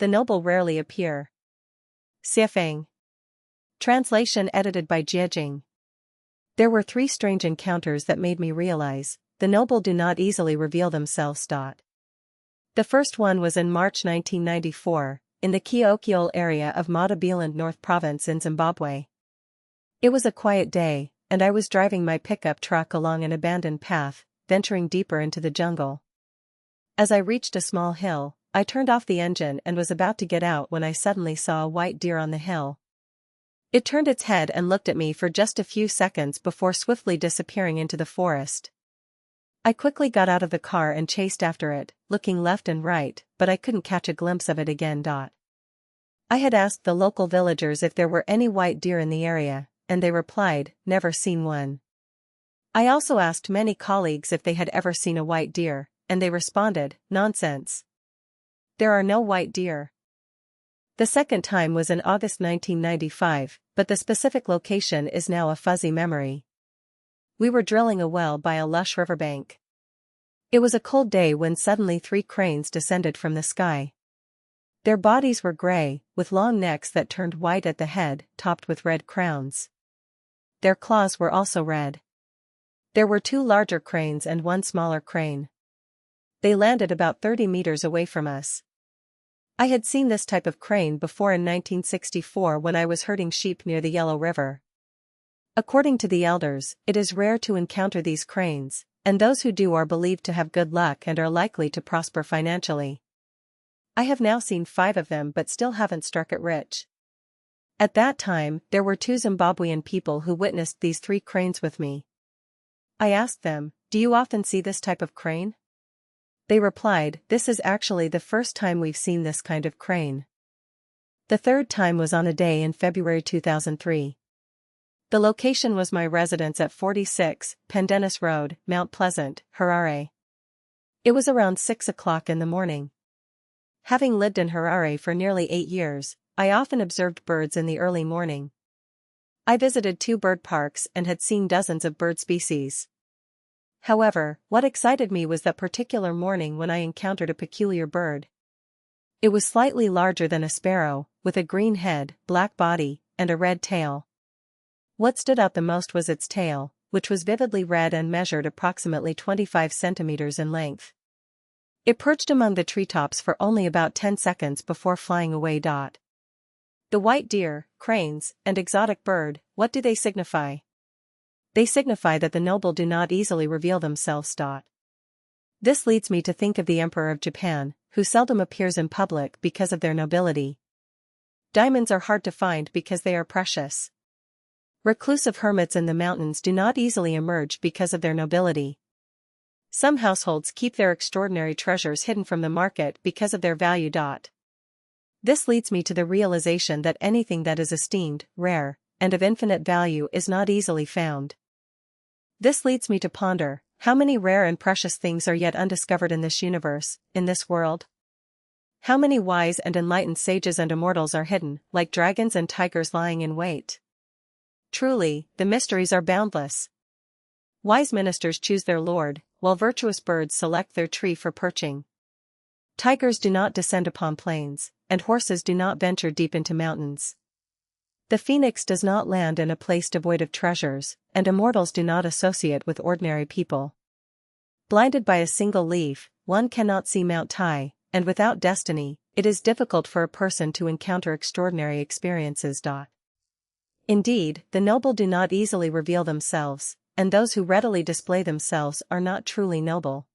the noble rarely appear. Xiefeng. Translation edited by Jiejing. There were 3 strange encounters that made me realize, the noble do not easily reveal themselves. The first one was in March 1994, in the Kiokiol area of Matabeleland North Province in Zimbabwe. It was a quiet day, and I was driving my pickup truck along an abandoned path, venturing deeper into the jungle. As I reached a small hill, I turned off the engine and was about to get out when I suddenly saw a white deer on the hill. It turned its head and looked at me for just a few seconds before swiftly disappearing into the forest. I quickly got out of the car and chased after it, looking left and right, but I couldn't catch a glimpse of it again. I had asked the local villagers if there were any white deer in the area, and they replied, never seen one. I also asked many colleagues if they had ever seen a white deer, and they responded, nonsense. There are no white deer. The second time was in August 1995, but the specific location is now a fuzzy memory. We were drilling a well by a lush riverbank. It was a cold day when suddenly 3 cranes descended from the sky. Their bodies were gray, with long necks that turned white at the head, topped with red crowns. Their claws were also red. There were 2 larger cranes and 1 smaller crane. They landed about 30 meters away from us. I had seen this type of crane before in 1964 when I was herding sheep near the Yellow River. According to the elders, it is rare to encounter these cranes, and those who do are believed to have good luck and are likely to prosper financially. I have now seen 5 of them but still haven't struck it rich. At that time, there were 2 Zimbabwean people who witnessed these 3 cranes with me. I asked them, do you often see this type of crane? They replied, this is actually the first time we've seen this kind of crane. The third time was on a day in February 2003. The location was my residence at 46, Pendennis Road, Mount Pleasant, Harare. It was around 6 o'clock in the morning. Having lived in Harare for nearly 8 years, I often observed birds in the early morning. I visited 2 bird parks and had seen dozens of bird species. However, what excited me was that particular morning when I encountered a peculiar bird. It was slightly larger than a sparrow, with a green head, black body, and a red tail. What stood out the most was its tail, which was vividly red and measured approximately 25 centimeters in length. It perched among the treetops for only about 10 seconds before flying away. The white deer, cranes, and exotic bird, what do they signify? They signify that the noble do not easily reveal themselves. This leads me to think of the Emperor of Japan, who seldom appears in public because of their nobility. Diamonds are hard to find because they are precious. Reclusive hermits in the mountains do not easily emerge because of their nobility. Some households keep their extraordinary treasures hidden from the market because of their value. This leads me to the realization that anything that is esteemed, rare, and of infinite value is not easily found. This leads me to ponder, how many rare and precious things are yet undiscovered in this universe, in this world? How many wise and enlightened sages and immortals are hidden, like dragons and tigers lying in wait? Truly, the mysteries are boundless. Wise ministers choose their lord, while virtuous birds select their tree for perching. Tigers do not descend upon plains, and horses do not venture deep into mountains. The phoenix does not land in a place devoid of treasures, and immortals do not associate with ordinary people. Blinded by a single leaf, one cannot see Mount Tai, and without destiny, it is difficult for a person to encounter extraordinary experiences. Indeed, the noble do not easily reveal themselves, and those who readily display themselves are not truly noble.